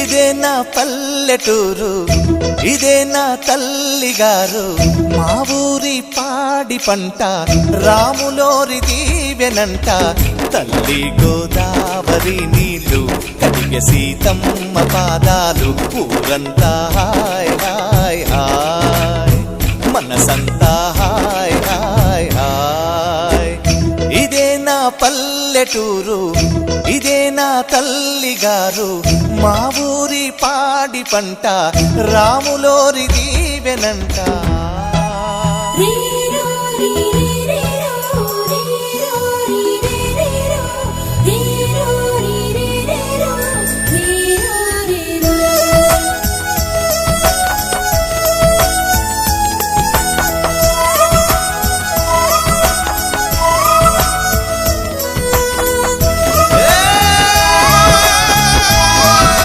ఇదే నా పల్లెటూరు, ఇదే నా తల్లిగారు. మా ఊరి పాడి పంట రాములోరి దీవెనంట. తల్లి గోదావరి నీళ్ళు కడిగే సీతమ్మ పాదాలు. ఊరంతా హాయ్ హాయ్ హాయ్, మనసంతా హాయ్ హాయ్ హాయ్. ఇదే నా పల్లెటూరు, ఇదే నా తల్లిగారు. మా ఊరి పాడి పంట రాములోరి దీవెనంట.